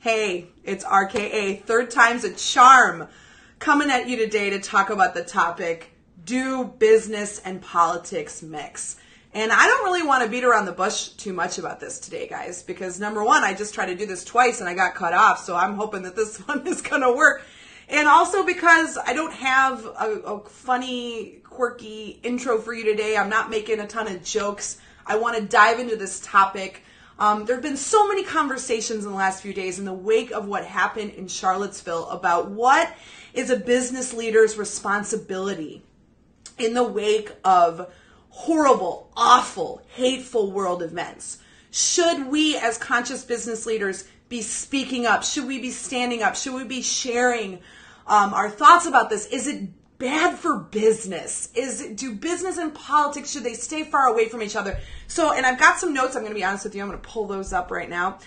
Hey, it's RKA, third time's a charm, coming at you today to talk about the topic, do business and politics mix? And I don't really want to beat around the bush too much about this today, guys, because number one, I just tried to do this twice and I got cut off, so I'm hoping that this one is going to work. And also because I don't have a funny, quirky intro for you today. I'm not making a ton of jokes. I want to dive into this topic. There have been so many conversations in the last few days in the wake of what happened in Charlottesville about what is a business leader's responsibility in the wake of horrible, awful, hateful world events. Should we as conscious business leaders be speaking up? Should we be standing up? Should we be sharing our thoughts about this? Is it bad for business? Do business and politics, should they stay far away from each other? So, and I've got some notes, I'm going to be honest with you, I'm going to pull those up right now.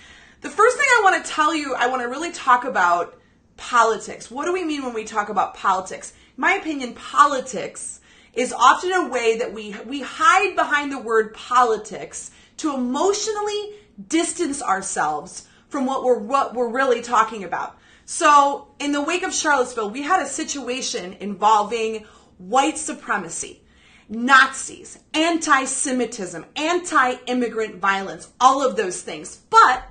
The first thing I want to tell you, I want to really talk about politics. What do we mean when we talk about politics? In my opinion, politics is often a way that we hide behind the word politics to emotionally distance ourselves from what we're really talking about. So in the wake of Charlottesville, we had a situation involving white supremacy, Nazis, anti-Semitism, anti-immigrant violence, all of those things. But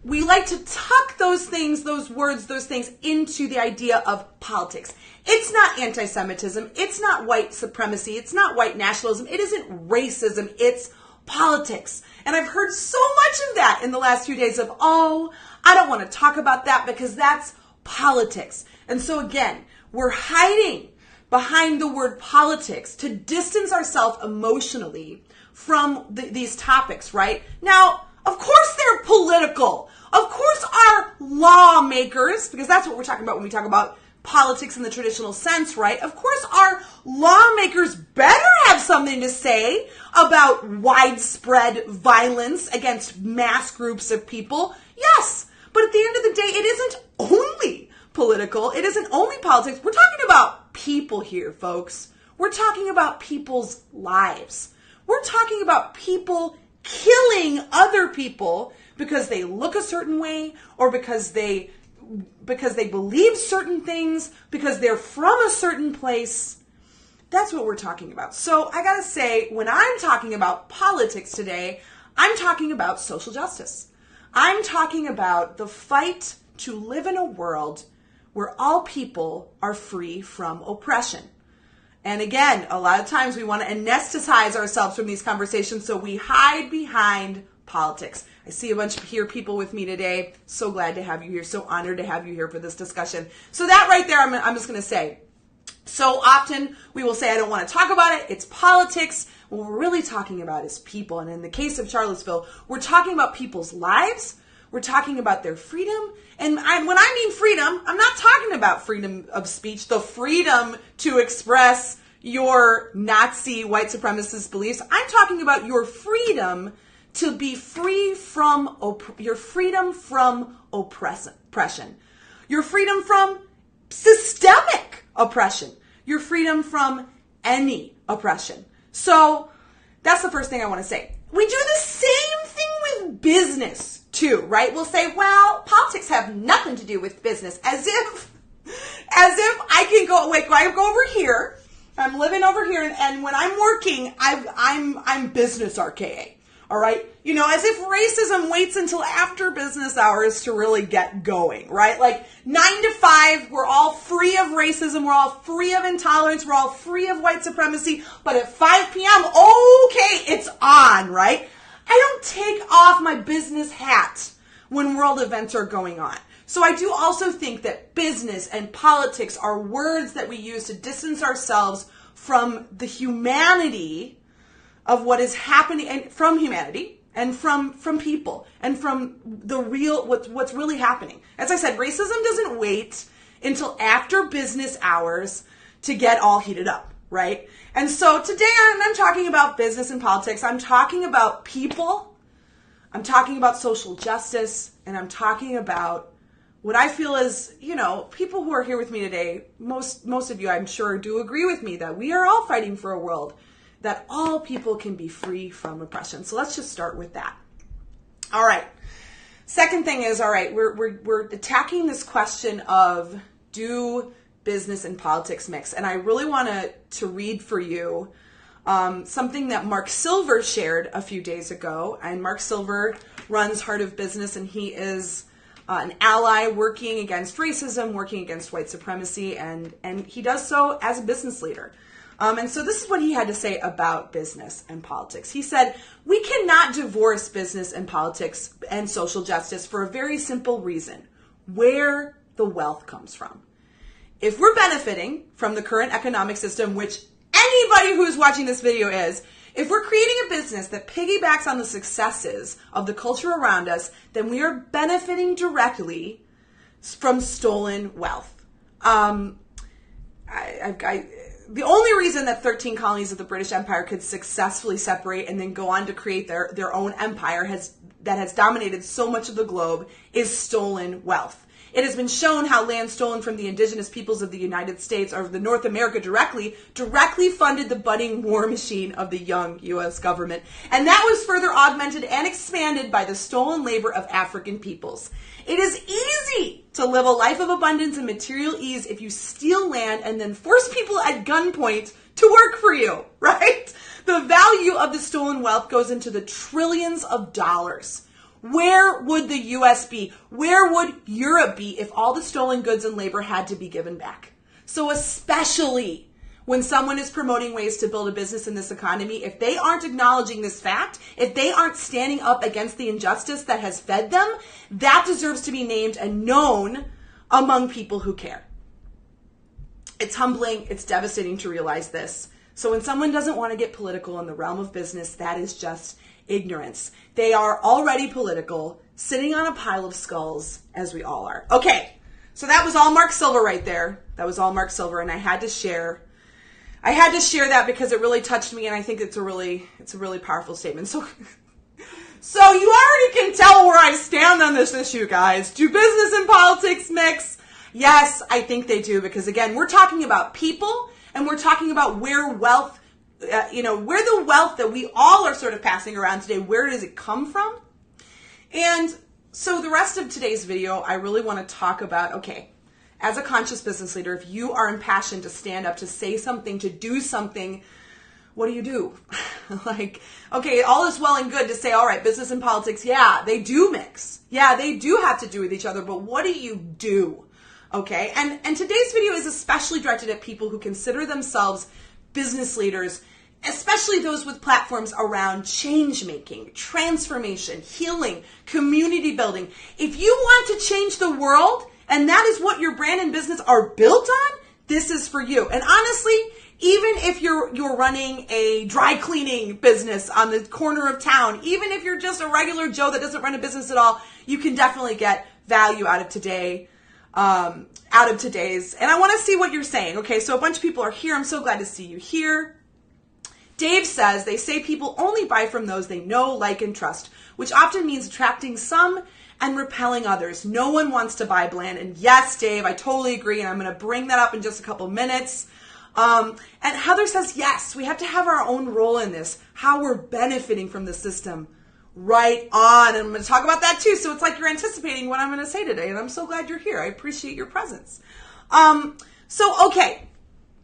we like to tuck those things, those words, those things into the idea of politics. It's not anti-Semitism. It's not white supremacy. It's not white nationalism. It isn't racism. It's politics. And I've heard so much of that in the last few days of, oh, I don't want to talk about that because that's politics. And so again, we're hiding behind the word politics to distance ourselves emotionally from these topics, right? Now, of course they're political. Of course our lawmakers, because that's what we're talking about when we talk about politics in the traditional sense, right? Of course our lawmakers better have something to say about widespread violence against mass groups of people. Yes, but at the end of the day, it isn't only political. It isn't only politics. We're talking about people here, folks. We're talking about people's lives. We're talking about people killing other people because they look a certain way or because they believe certain things, because they're from a certain place. That's what we're talking about. So I gotta say, when I'm talking about politics today, I'm talking about social justice. I'm talking about the fight to live in a world where all people are free from oppression. And again, a lot of times we want to anesthetize ourselves from these conversations, so we hide behind politics. I see a bunch of people with me today. So glad to have you here. So honored to have you here for this discussion. So that right there, I'm just going to say, so often we will say, I don't want to talk about it. It's politics. What we're really talking about is people. And in the case of Charlottesville, we're talking about people's lives. We're talking about their freedom. And when I mean freedom, I'm not talking about freedom of speech, the freedom to express your Nazi white supremacist beliefs. I'm talking about your freedom to be free from your freedom from oppression, your freedom from systemic oppression, your freedom from any oppression. So that's the first thing I want to say. We do the same thing with business too, right? We'll say, well, politics have nothing to do with business, as if I can go, like, I go over here, I'm living over here, and when I'm working, I'm business RKA. All right. You know, as if racism waits until after business hours to really get going, right? Like 9 to 5, we're all free of racism. We're all free of intolerance. We're all free of white supremacy. But at 5 p.m., okay, it's on, right? I don't take off my business hat when world events are going on. So I do also think that business and politics are words that we use to distance ourselves from the humanity of what is happening, and from humanity and from people and from the real, what's really happening. As I said, racism doesn't wait until after business hours to get all heated up, right? And so today I'm talking about business and politics. I'm talking about people. I'm talking about social justice, and I'm talking about what I feel is, you know, people who are here with me today, most of you I'm sure do agree with me that we are all fighting for a world that all people can be free from oppression. So let's just start with that. All right. Second thing is, all right, we're attacking this question of, do business and politics mix? And I really want to read for you something that Mark Silver shared a few days ago. And Mark Silver runs Heart of Business, and he is an ally working against racism, working against white supremacy, and he does so as a business leader. And so this is what he had to say about business and politics. He said, we cannot divorce business and politics and social justice for a very simple reason: where the wealth comes from. If we're benefiting from the current economic system, which anybody who's watching this video is, if we're creating a business that piggybacks on the successes of the culture around us, then we are benefiting directly from stolen wealth. The only reason that 13 colonies of the British Empire could successfully separate and then go on to create their own empire that has dominated so much of the globe is stolen wealth. It has been shown how land stolen from the indigenous peoples of the United States or the North America directly funded the budding war machine of the young U.S. government. And that was further augmented and expanded by the stolen labor of African peoples. It is easy to live a life of abundance and material ease if you steal land and then force people at gunpoint to work for you, right? The value of the stolen wealth goes into the trillions of dollars. Where would the U.S. be? Where would Europe be if all the stolen goods and labor had to be given back? So especially when someone is promoting ways to build a business in this economy, if they aren't acknowledging this fact, if they aren't standing up against the injustice that has fed them, that deserves to be named and known among people who care. It's humbling. It's devastating to realize this. So when someone doesn't want to get political in the realm of business, that is just ignorance. They are already political, sitting on a pile of skulls, as we all are. Okay, so that was all Mark Silver right there. That was all Mark Silver, and I had to share that because it really touched me, and I think it's a really powerful statement. So you already can tell where I stand on this issue, guys. Do business and politics mix? Yes, I think they do, because again, we're talking about people, and we're talking about where wealth, where the wealth that we all are sort of passing around today, where does it come from? And so the rest of today's video, I really want to talk about, okay, as a conscious business leader, if you are impassioned to stand up, to say something, to do something, what do you do? Like, okay, all is well and good to say, all right, business and politics, yeah, they do mix. Yeah, they do have to do with each other, but what do you do? Okay, and today's video is especially directed at people who consider themselves business leaders, especially those with platforms around change making, transformation, healing, community building. If you want to change the world, and that is what your brand and business are built on, this is for you. And honestly, even if you're running a dry cleaning business on the corner of town, even if you're just a regular Joe that doesn't run a business at all, you can definitely get value out of today's. And I want to see what you're saying. Okay, so a bunch of people are here. I'm so glad to see you here. Dave says, they say people only buy from those they know, like, and trust, which often means attracting some and repelling others. No one wants to buy bland. And yes, Dave, I totally agree. And I'm going to bring that up in just a couple minutes. And Heather says, yes, we have to have our own role in this, how we're benefiting from the system. Right on. And I'm going to talk about that too. So it's like you're anticipating what I'm going to say today. And I'm so glad you're here. I appreciate your presence. Okay.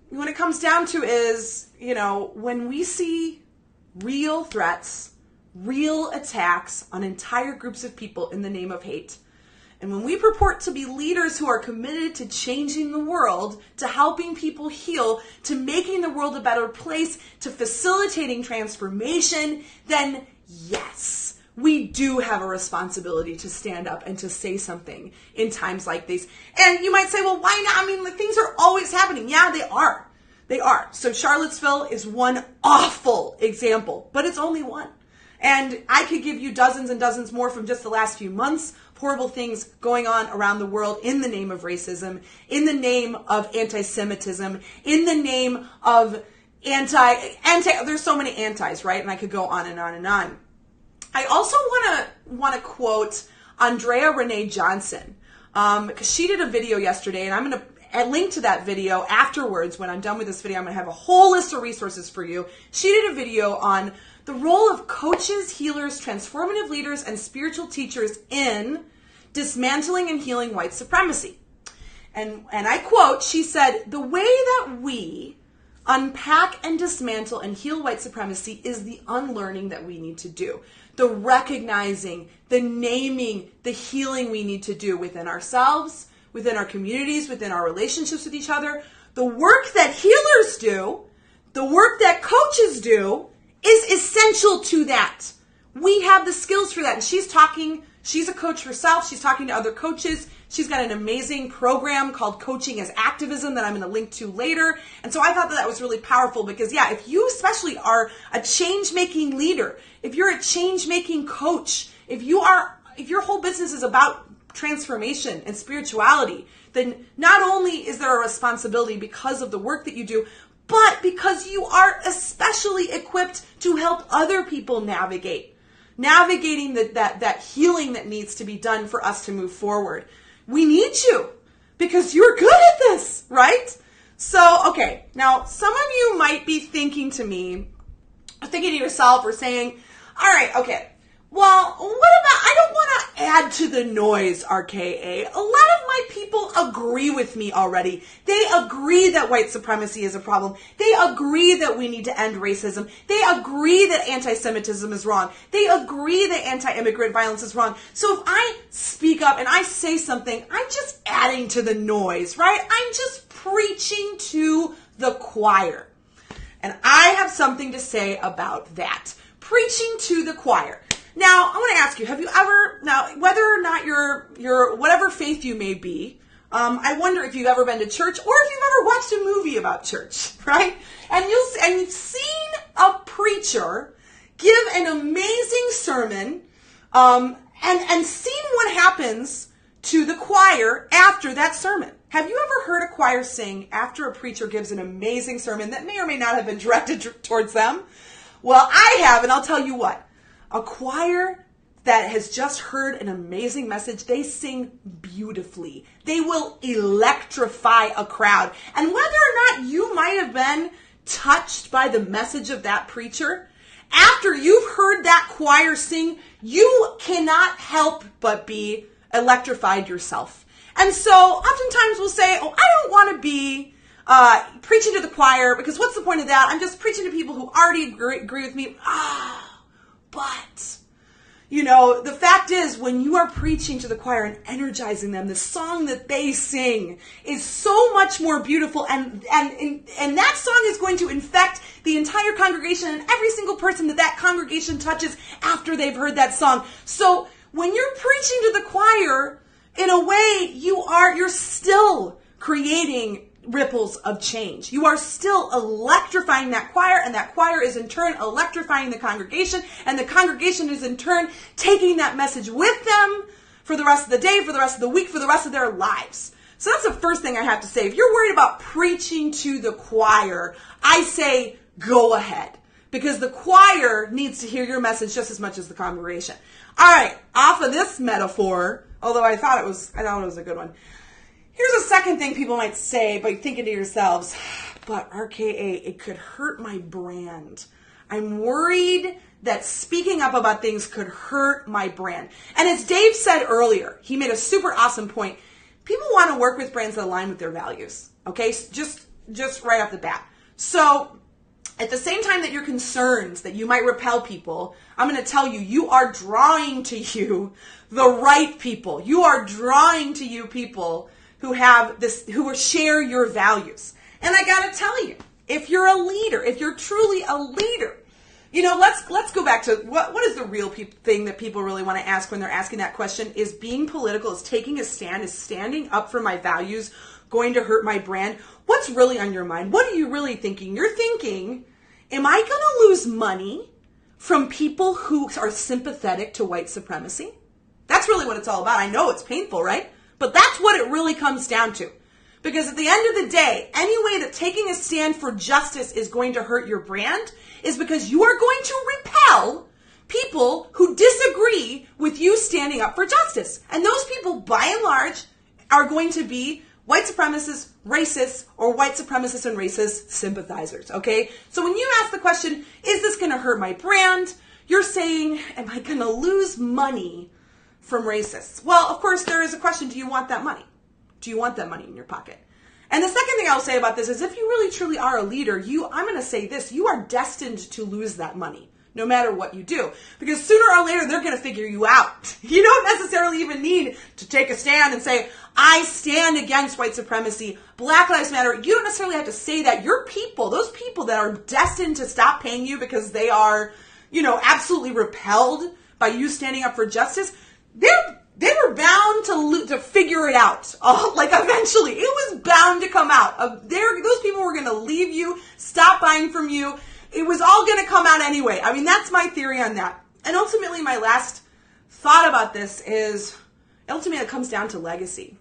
What it comes down to is, when we see real threats, real attacks on entire groups of people in the name of hate, and when we purport to be leaders who are committed to changing the world, to helping people heal, to making the world a better place, to facilitating transformation, then yes, we do have a responsibility to stand up and to say something in times like these. And you might say, well, why not? I mean, things are always happening. Yeah, they are. They are. So Charlottesville is one awful example, but it's only one. And I could give you dozens and dozens more from just the last few months. Horrible things going on around the world in the name of racism, in the name of anti-Semitism, in the name of there's so many antis, right? And I could go on and on and on. I also want to quote Andrea Renee Johnson, because she did a video yesterday, and I'm going to link to that video afterwards. When I'm done with this video, I'm going to have a whole list of resources for you. She did a video on the role of coaches, healers, transformative leaders, and spiritual teachers in dismantling and healing white supremacy. And I quote, she said, "The way that we unpack and dismantle and heal white supremacy is the unlearning that we need to do. The recognizing, the naming, the healing we need to do within ourselves, within our communities, within our relationships with each other. The work that healers do, the work that coaches do, is essential to that. We have the skills for that." And she's a coach herself. She's talking to other coaches. She's got an amazing program called Coaching as Activism that I'm going to link to later. And so I thought that was really powerful because, yeah, if you especially are a change-making leader, if you're a change-making coach, if your whole business is about transformation and spirituality, then not only is there a responsibility because of the work that you do, but because you are especially equipped to help other people navigating that healing that needs to be done for us to move forward. We need you because you're good at this, right? So, okay, now some of you might be thinking to yourself or saying, all right, okay, well, what about, I don't want to add to the noise, RKA. A lot of my people agree with me already. They agree that white supremacy is a problem. They agree that we need to end racism. They agree that anti-Semitism is wrong. They agree that anti-immigrant violence is wrong. So if I speak up and I say something, I'm just adding to the noise, right? I'm just preaching to the choir. And I have something to say about that. Preaching to the choir. Now, I want to ask you, have you ever, now, whether or not you're whatever faith you may be, I wonder if you've ever been to church or if you've ever watched a movie about church, right? And you've seen a preacher give an amazing sermon, and seen what happens to the choir after that sermon. Have you ever heard a choir sing after a preacher gives an amazing sermon that may or may not have been directed towards them? Well, I have, and I'll tell you what. A choir that has just heard an amazing message, they sing beautifully. They will electrify a crowd. And whether or not you might have been touched by the message of that preacher, after you've heard that choir sing, you cannot help but be electrified yourself. And so oftentimes we'll say, oh, I don't want to be preaching to the choir because what's the point of that? I'm just preaching to people who already agree with me. But, the fact is, when you are preaching to the choir and energizing them, the song that they sing is so much more beautiful, and that song is going to infect the entire congregation and every single person that congregation touches after they've heard that song. So when you're preaching to the choir, in a way, you're still creating ripples of change. You are still electrifying that choir, and that choir is in turn electrifying the congregation, and the congregation is in turn taking that message with them for the rest of the day, for the rest of the week, for the rest of their lives. So that's the first thing I have to say. If you're worried about preaching to the choir, I say go ahead, because the choir needs to hear your message just as much as the congregation. All right, off of this metaphor, although I thought it was a good one. Here's a second thing people might say by thinking to yourselves, but RKA, it could hurt my brand. I'm worried that speaking up about things could hurt my brand. And as Dave said earlier, he made a super awesome point. People want to work with brands that align with their values, okay? Just right off the bat. So at the same time that you're concerned that you might repel people, I'm going to tell you, you are drawing to you the right people. You are drawing to you people who share your values. And I got to tell you, if you're a leader, if you're truly a leader, let's go back to what is the real thing that people really want to ask when they're asking that question. Is being political, is taking a stand, is standing up for my values going to hurt my brand? What's really on your mind? What are you really thinking? You're thinking, am I going to lose money from people who are sympathetic to white supremacy? That's really what it's all about. I know it's painful, right? But that's what it really comes down to. Because at the end of the day, any way that taking a stand for justice is going to hurt your brand is because you are going to repel people who disagree with you standing up for justice. And those people, by and large, are going to be white supremacists, racists, or white supremacists and racist sympathizers, okay? So when you ask the question, is this going to hurt my brand? You're saying, am I going to lose money from racists? Well, of course, there is a question, do you want that money? Do you want that money in your pocket? And the second thing I'll say about this is if you really truly are a leader, I'm going to say this, you are destined to lose that money, no matter what you do. Because sooner or later, they're going to figure you out. You don't necessarily even need to take a stand and say, I stand against white supremacy, Black Lives Matter. You don't necessarily have to say that. Your people, those people that are destined to stop paying you because they are, absolutely repelled by you standing up for justice, they were bound to figure it out. Eventually, it was bound to come out. Those people were going to leave you, stop buying from you. It was all going to come out anyway. I mean, that's my theory on that. And ultimately, my last thought about this is, ultimately, it comes down to legacy.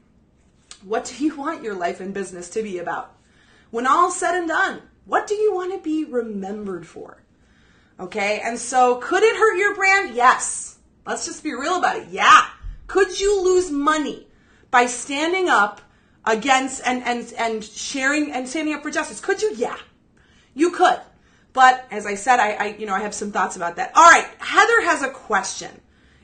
What do you want your life and business to be about? When all's said and done, what do you want to be remembered for? Okay, and so could it hurt your brand? Yes. Let's just be real about it. Yeah. Could you lose money by standing up against and sharing and standing up for justice? Could you? Yeah, you could. But as I said, I have some thoughts about that. All right, Heather has a question.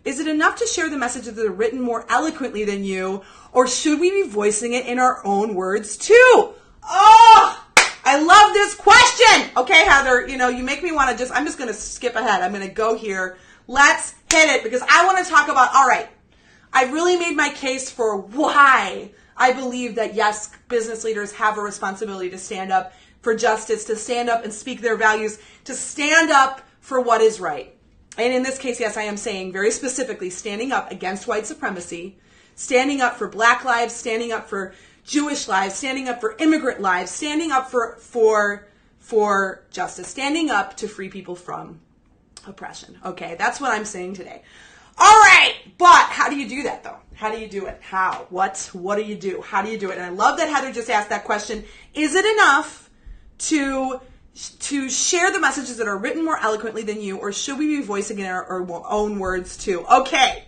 Is it enough to share the messages that are written more eloquently than you, or should we be voicing it in our own words too? Oh, I love this question. Okay, Heather, you make me want to I'm just going to skip ahead. I'm going to go here. Let's hit it because I want to talk about, all right, I really made my case for why I believe that, yes, business leaders have a responsibility to stand up for justice, to stand up and speak their values, to stand up for what is right. And in this case, yes, I am saying very specifically standing up against white supremacy, standing up for Black lives, standing up for Jewish lives, standing up for immigrant lives, standing up for justice, standing up to free people from oppression. Okay, that's what I'm saying today. All right, but how do you do that though? How do you do it? How? What do you do? How do you do it? And I love that Heather just asked that question. Is it enough to share the messages that are written more eloquently than you, or should we be voicing it in our own words too? Okay,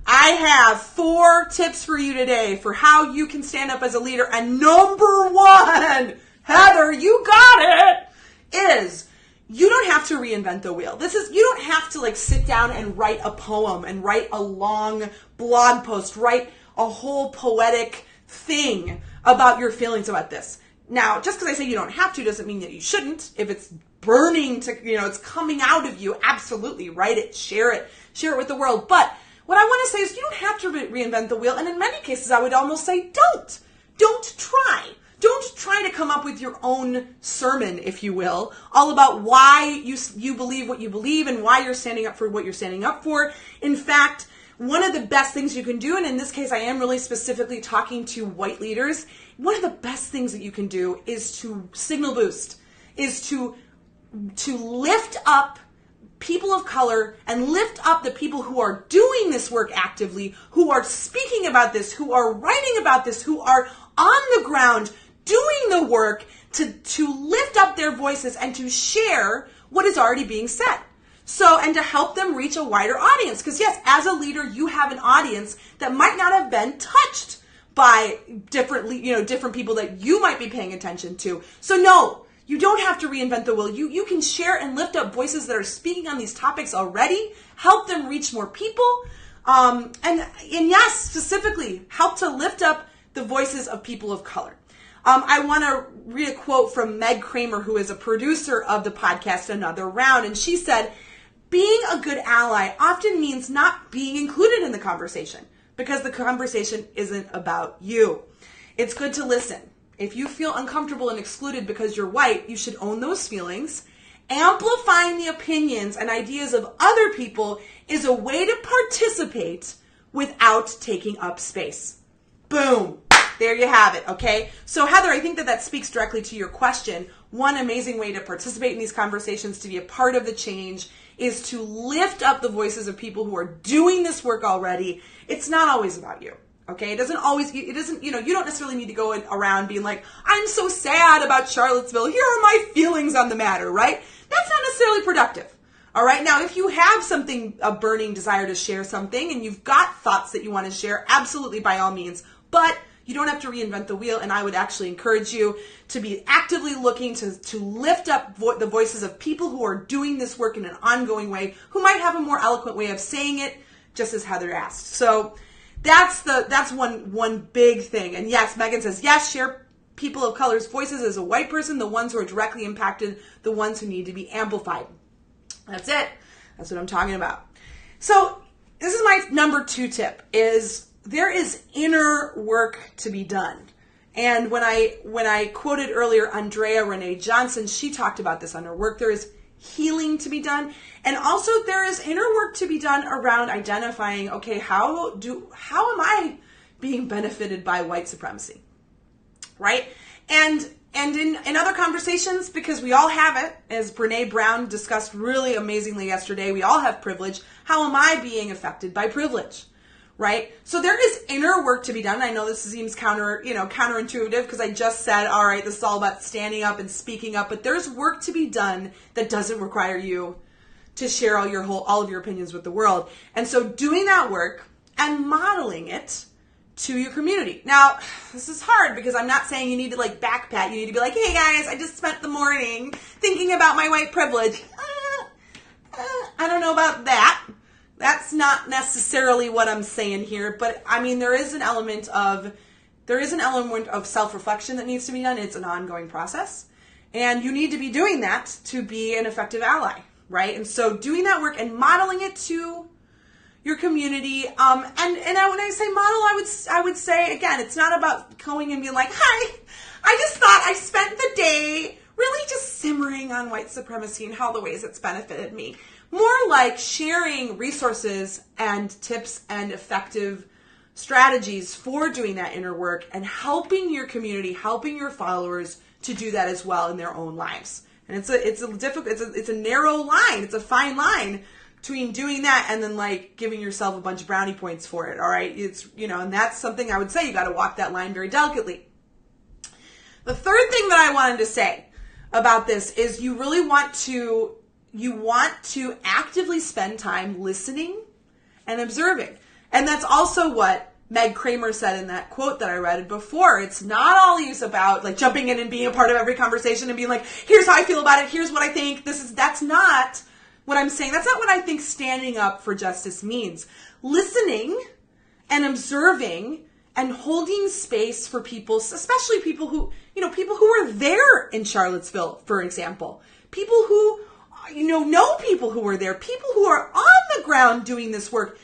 I have 4 tips for you today for how you can stand up as a leader. And number 1, Heather, you got it, is you don't have to reinvent the wheel. You don't have to sit down and write a poem and write a long blog post, write a whole poetic thing about your feelings about this. Now, just because I say you don't have to doesn't mean that you shouldn't. If it's burning it's coming out of you, absolutely write it, share it with the world. But what I want to say is you don't have to reinvent the wheel. And in many cases, I would almost say don't try. Don't try to come up with your own sermon, if you will, all about why you believe what you believe and why you're standing up for what you're standing up for. In fact, one of the best things you can do, and in this case I am really specifically talking to white leaders, one of the best things that you can do is to signal boost, is to lift up people of color and lift up the people who are doing this work actively, who are speaking about this, who are writing about this, who are on the ground doing the work to lift up their voices and to share what is already being said. So, and to help them reach a wider audience. Because yes, as a leader, you have an audience that might not have been touched by different people that you might be paying attention to. So no, you don't have to reinvent the wheel. You can share and lift up voices that are speaking on these topics already, help them reach more people, and yes, specifically, help to lift up the voices of people of color. I want to read a quote from Meg Kramer, who is a producer of the podcast Another Round, and she said, being a good ally often means not being included in the conversation because the conversation isn't about you. It's good to listen. If you feel uncomfortable and excluded because you're white, you should own those feelings. Amplifying the opinions and ideas of other people is a way to participate without taking up space. Boom. There you have it, okay? So Heather, I think that speaks directly to your question. One amazing way to participate in these conversations, to be a part of the change, is to lift up the voices of people who are doing this work already. It's not always about you, okay? You don't necessarily need to go around being like, I'm so sad about Charlottesville. Here are my feelings on the matter, right? That's not necessarily productive. All right. Now, if you have a burning desire to share something and you've got thoughts that you want to share, absolutely by all means, but You don't have to reinvent the wheel, and I would actually encourage you to be actively looking to lift up the voices of people who are doing this work in an ongoing way, who might have a more eloquent way of saying it, just as Heather asked. So that's one big thing. And yes, Megan says, yes, share people of color's voices as a white person, the ones who are directly impacted, the ones who need to be amplified. That's it. That's what I'm talking about. So this is my number 2 tip, is there is inner work to be done. And when I quoted earlier Andrea Renee Johnson, she talked about this on her work. There is healing to be done. And also there is inner work to be done around identifying, okay, how am I being benefited by white supremacy? Right? And in other conversations, because we all have it, as Brene Brown discussed really amazingly yesterday, we all have privilege. How am I being affected by privilege? Right? So there is inner work to be done. I know this seems counterintuitive, because I just said, all right, this is all about standing up and speaking up, but there's work to be done that doesn't require you to share all of your opinions with the world. And so doing that work and modeling it to your community. Now, this is hard, because I'm not saying you need to backpat. You need to be like, hey guys, I just spent the morning thinking about my white privilege. I don't know about that. That's not necessarily what I'm saying here, but I mean, there is an element of self-reflection that needs to be done. It's an ongoing process, and you need to be doing that to be an effective ally, right? And so doing that work and modeling it to your community, when I say model, I would say, again, it's not about going and being like, hi, I just thought I spent the day really just simmering on white supremacy and all the ways it's benefited me. More like sharing resources and tips and effective strategies for doing that inner work and helping your community, helping your followers to do that as well in their own lives. And it's a narrow line. It's a fine line between doing that and then giving yourself a bunch of brownie points for it. All right. And that's something I would say you got to walk that line very delicately. The third thing that I wanted to say about this is you really want to actively spend time listening and observing. And that's also what Meg Kramer said in that quote that I read before. It's not always about jumping in and being a part of every conversation and being like, here's how I feel about it. Here's what I think. That's not what I'm saying. That's not what I think standing up for justice means. Listening and observing and holding space for people, especially people who are there in Charlottesville, for example. People who know people who are there, people who are on the ground doing this work,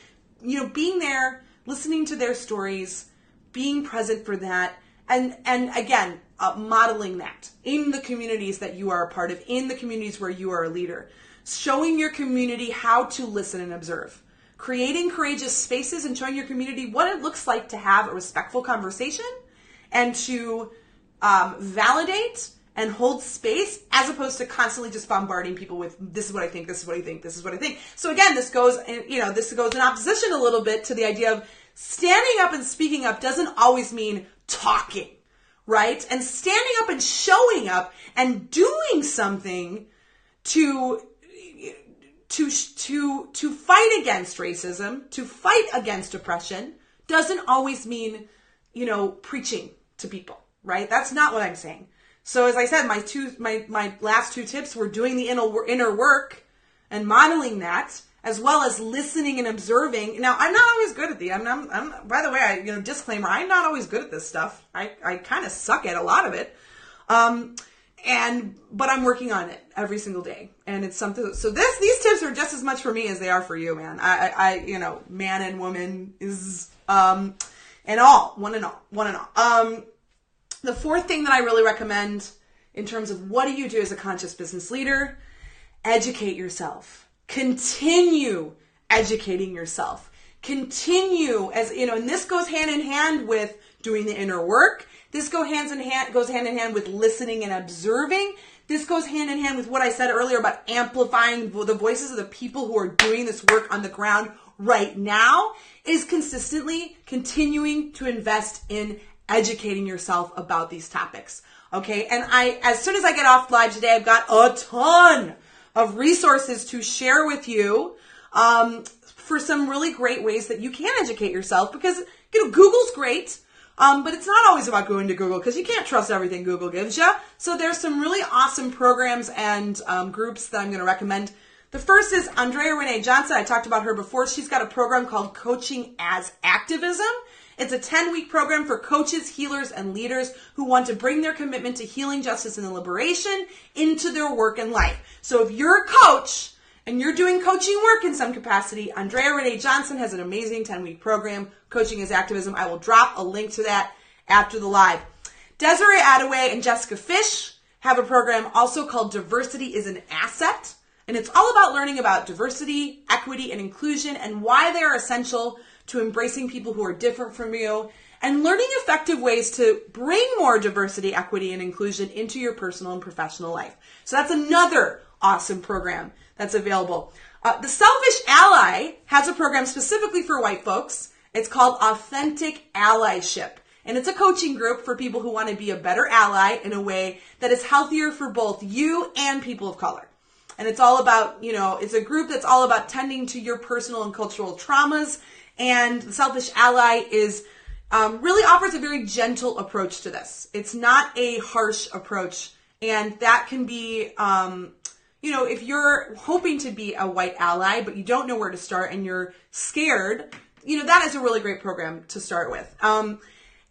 being there, listening to their stories, being present for that, and again, modeling that in the communities that you are a part of, in the communities where you are a leader, showing your community how to listen and observe, creating courageous spaces and showing your community what it looks like to have a respectful conversation and to validate and hold space, as opposed to constantly just bombarding people with, this is what I think, this is what I think, this is what I think. So again, this goes in opposition a little bit to the idea of standing up and speaking up doesn't always mean talking, right? And standing up and showing up and doing something to fight against racism, to fight against oppression, doesn't always mean, preaching to people, right? That's not what I'm saying. So as I said, my last 2 tips were doing the inner work and modeling that, as well as listening and observing. Now, I'm not always good at I'm by the way, disclaimer, I'm not always good at this stuff. I kind of suck at a lot of it. But I'm working on it every single day. And it's something, so these tips are just as much for me as they are for you, man. I man and woman is, and all, one and all. The fourth thing that I really recommend in terms of what do you do as a conscious business leader, educate yourself. Continue educating yourself. Continue and this goes hand in hand with doing the inner work. This goes hand in hand with listening and observing. This goes hand in hand with what I said earlier about amplifying the voices of the people who are doing this work on the ground right now, is consistently continuing to invest in educating yourself about these topics. Okay. And as soon as I get off live today, I've got a ton of resources to share with you, for some really great ways that you can educate yourself, because, Google's great. But it's not always about going to Google because you can't trust everything Google gives you. So there's some really awesome programs and groups that I'm going to recommend. The first is Andrea Renee Johnson. I talked about her before. She's got a program called Coaching as Activism. It's a 10-week program for coaches, healers, and leaders who want to bring their commitment to healing, justice, and liberation into their work and life. So if you're a coach and you're doing coaching work in some capacity, Andrea Renee Johnson has an amazing 10-week program, Coaching as Activism. I will drop a link to that after the live. Desiree Attaway and Jessica Fish have a program also called Diversity is an Asset. And it's all about learning about diversity, equity, and inclusion and why they are essential to embracing people who are different from you and learning effective ways to bring more diversity, equity, and inclusion into your personal and professional life. So that's another awesome program that's available. The Selfish Ally has a program specifically for white folks. It's called Authentic Allyship. And it's a coaching group for people who want to be a better ally in a way that is healthier for both you and people of color. And it's all about, it's a group that's all about tending to your personal and cultural traumas. And the Selfish Ally is really offers a very gentle approach to this. It's not a harsh approach. And that can be, if you're hoping to be a white ally, but you don't know where to start and you're scared, that is a really great program to start with.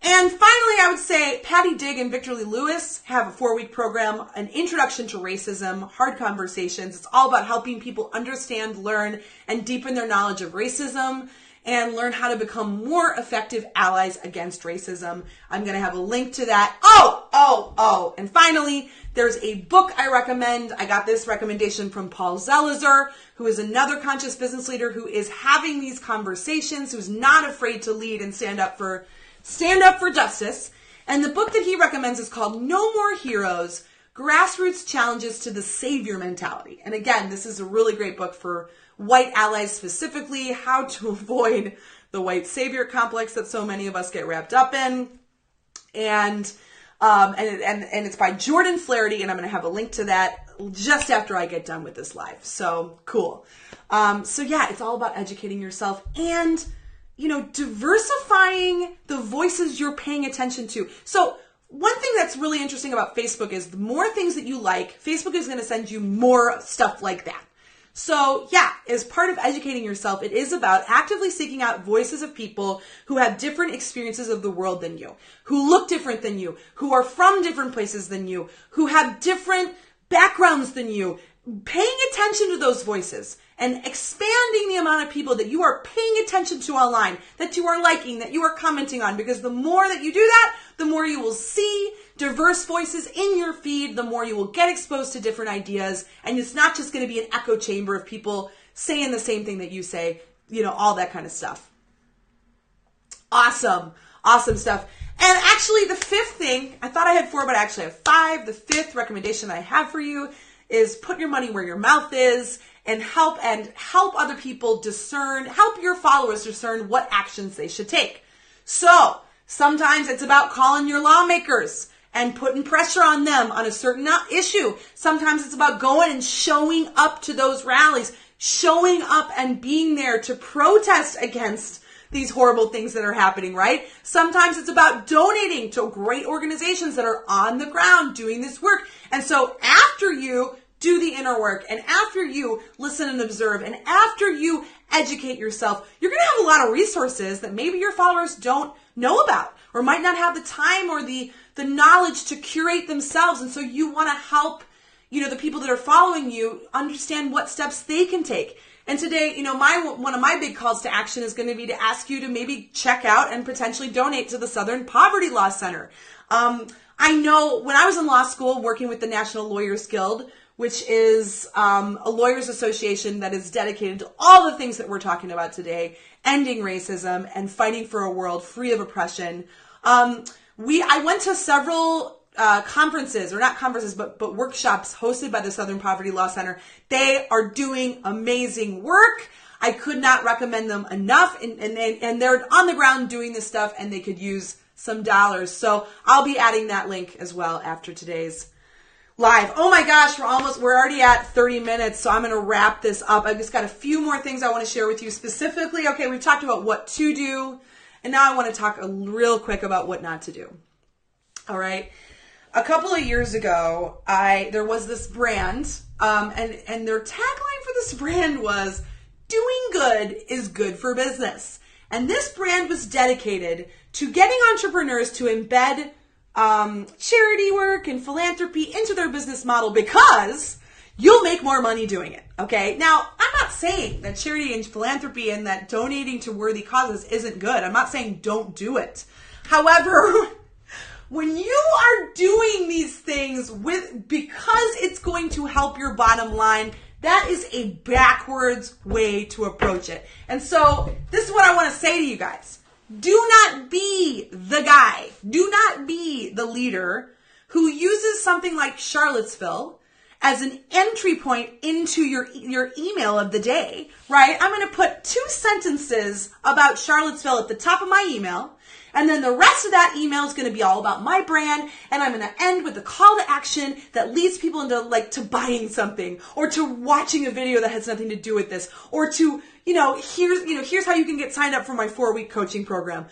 And finally, I would say Patty Digg and Victor Lee Lewis have a 4-week program, an introduction to racism, hard conversations. It's all about helping people understand, learn, and deepen their knowledge of racism and learn how to become more effective allies against racism. I'm going to have a link to that. And finally, there's a book I recommend. I got this recommendation from Paul Zelizer, who is another conscious business leader who is having these conversations, who's not afraid to lead and stand up for justice. And the book that he recommends is called No More Heroes, Grassroots Challenges to the Savior Mentality. And again, this is a really great book for white allies specifically, how to avoid the white savior complex that so many of us get wrapped up in. And it's by Jordan Flaherty, and I'm going to have a link to that just after I get done with this live. So cool. It's all about educating yourself and diversifying the voices you're paying attention to. So one thing that's really interesting about Facebook is the more things that you like, Facebook is going to send you more stuff like that. So as part of educating yourself, it is about actively seeking out voices of people who have different experiences of the world than you, who look different than you, who are from different places than you, who have different backgrounds than you, paying attention to those voices and expanding the amount of people that you are paying attention to online, that you are liking, that you are commenting on, because the more that you do that, the more you will see diverse voices in your feed, the more you will get exposed to different ideas, and it's not just going to be an echo chamber of people saying the same thing that you say, all that kind of stuff. Awesome stuff. And actually the fifth thing, I thought I had 4, but I actually have 5. The fifth recommendation I have for you is put your money where your mouth is and help other people help your followers discern what actions they should take. So sometimes it's about calling your lawmakers and putting pressure on them on a certain issue. Sometimes it's about going and showing up to those rallies, showing up and being there to protest against these horrible things that are happening, right? Sometimes it's about donating to great organizations that are on the ground doing this work. And so after you do the inner work and after you listen and observe and after you educate yourself, you're going to have a lot of resources that maybe your followers don't know about or might not have the time or the knowledge to curate themselves. And so you want to help, the people that are following you understand what steps they can take. And today, one of my big calls to action is going to be to ask you to maybe check out and potentially donate to the Southern Poverty Law Center. I know when I was in law school working with the National Lawyers Guild, which is a lawyers association that is dedicated to all the things that we're talking about today, ending racism and fighting for a world free of oppression. I went to several conferences, or not conferences, but workshops hosted by the Southern Poverty Law Center. They are doing amazing work. I could not recommend them enough, and they're on the ground doing this stuff, and they could use some dollars. So I'll be adding that link as well after today's live. Oh my gosh, we're already at 30 minutes, so I'm going to wrap this up. I've just got a few more things I want to share with you specifically. Okay, we've talked about what to do And now I want to talk real quick about what not to do. All right. A couple of years ago, there was this brand, and their tagline for this brand was, "Doing good is good for business." And this brand was dedicated to getting entrepreneurs to embed charity work and philanthropy into their business model because you'll make more money doing it, okay? Now, I'm not saying that charity and philanthropy and that donating to worthy causes isn't good. I'm not saying don't do it. However, when you are doing these things because it's going to help your bottom line, that is a backwards way to approach it. And so this is what I want to say to you guys. Do not be the guy. Do not be the leader who uses something like Charlottesville as an entry point into your email of the day, right? I'm going to put 2 sentences about Charlottesville at the top of my email. And then the rest of that email is going to be all about my brand. And I'm going to end with a call to action that leads people into to buying something or to watching a video that has nothing to do with this or to, here's how you can get signed up for my 4-week coaching program.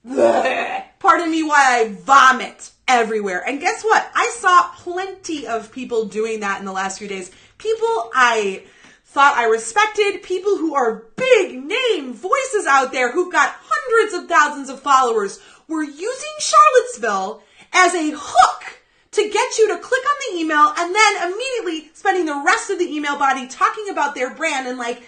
Blech. Pardon me while I vomit everywhere. And guess what? I saw plenty of people doing that in the last few days. People I thought I respected, people who are big name voices out there who've got hundreds of thousands of followers were using Charlottesville as a hook to get you to click on the email and then immediately spending the rest of the email body talking about their brand and like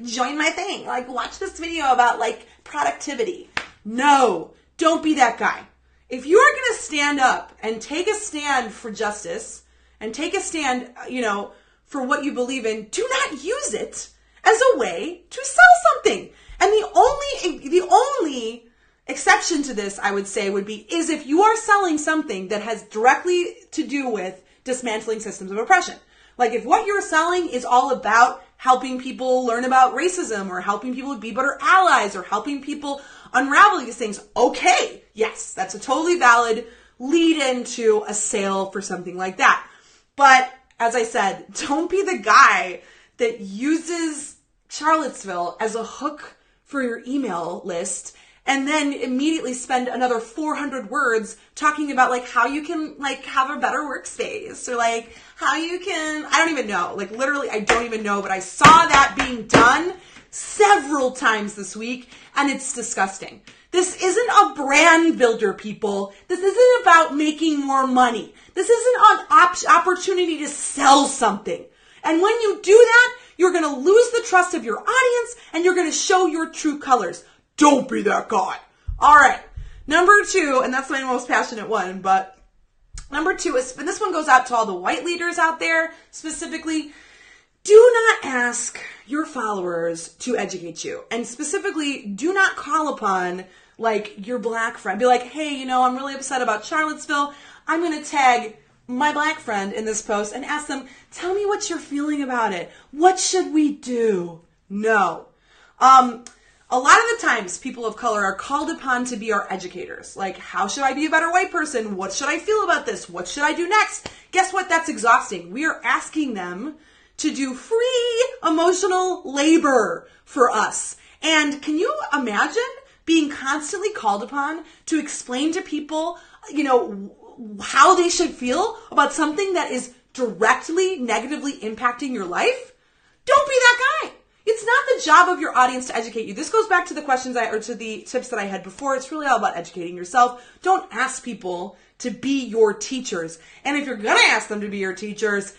join my thing, watch this video about productivity. No, don't be that guy. If you are going to stand up and take a stand for justice and take a stand, for what you believe in, do not use it as a way to sell something. And the only exception to this, I would say, is if you are selling something that has directly to do with dismantling systems of oppression. Like if what you're selling is all about helping people learn about racism or helping people be better allies or helping people unravel these things, okay, yes, that's a totally valid lead into a sale for something like that. But as I said, don't be the guy that uses Charlottesville as a hook for your email list and then immediately spend another 400 words talking about how you can have a better workspace or how you can, I don't even know, literally I don't even know, but I saw that being done several times this week and it's disgusting. This isn't a brand builder, people. This isn't about making more money. This isn't an opportunity to sell something. And when you do that, you're going to lose the trust of your audience and you're going to show your true colors. Don't be that guy. All right. Number 2, and that's my most passionate one, but number 2 is, and this one goes out to all the white leaders out there specifically, do not ask your followers to educate you. And specifically, do not call upon your black friend. Be like, hey, I'm really upset about Charlottesville. I'm going to tag my black friend in this post and ask them, tell me what you're feeling about it. What should we do? No. A lot of the times people of color are called upon to be our educators. How should I be a better white person? What should I feel about this? What should I do next? Guess what? That's exhausting. We are asking them to do free emotional labor for us. And can you imagine being constantly called upon to explain to people, how they should feel about something that is directly negatively impacting your life? Don't be that guy. It's not the job of your audience to educate you. This goes back to the to the tips that I had before. It's really all about educating yourself. Don't ask people to be your teachers. And if you're going to ask them to be your teachers,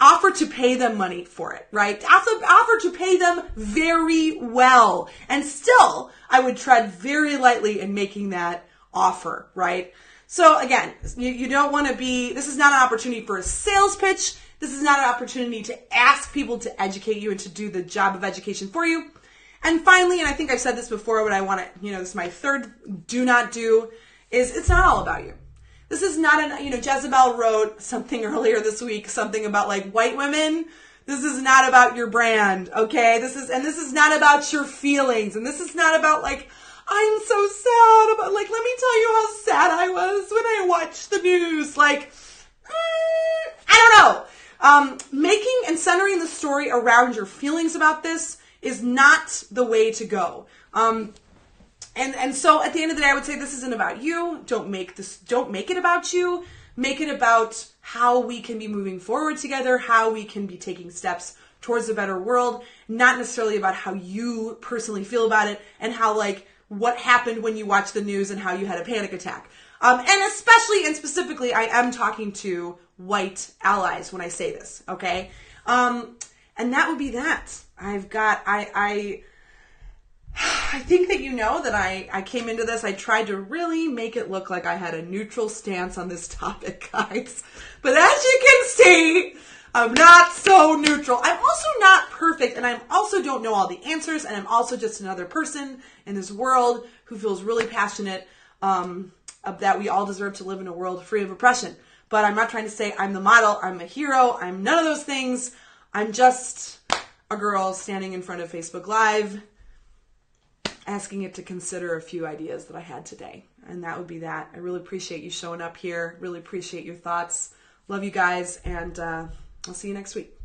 offer to pay them money for it, right? Offer to pay them very well. And still, I would tread very lightly in making that offer, right? So again, you don't want to this is not an opportunity for a sales pitch. This is not an opportunity to ask people to educate you and to do the job of education for you. And finally, and I think I've said this before, but I want to, this is my third do not do, is it's not all about you. This is not Jezebel wrote something earlier this week, something about white women. This is not about your brand, okay? This is not about your feelings. And this is not about I'm so sad about, let me tell you how sad I was when I watched the news. I don't know. Making and centering the story around your feelings about this is not the way to go. And so at the end of the day, I would say this isn't about you. Don't make it about you. Make it about how we can be moving forward together, how we can be taking steps towards a better world, not necessarily about how you personally feel about it and how, like, what happened when you watched the news and how you had a panic attack. And especially and specifically, I am talking to white allies when I say this, okay? And that would be that. I think that you know that I came into this, I tried to really make it look like I had a neutral stance on this topic, guys. But as you can see, I'm not so neutral. I'm also not perfect, and I also don't know all the answers, and I'm also just another person in this world who feels really passionate that we all deserve to live in a world free of oppression. But I'm not trying to say I'm the model, I'm a hero, I'm none of those things. I'm just a girl standing in front of Facebook Live asking it to consider a few ideas that I had today. And that would be that. I really appreciate you showing up here. Really appreciate your thoughts. Love you guys, and I'll see you next week.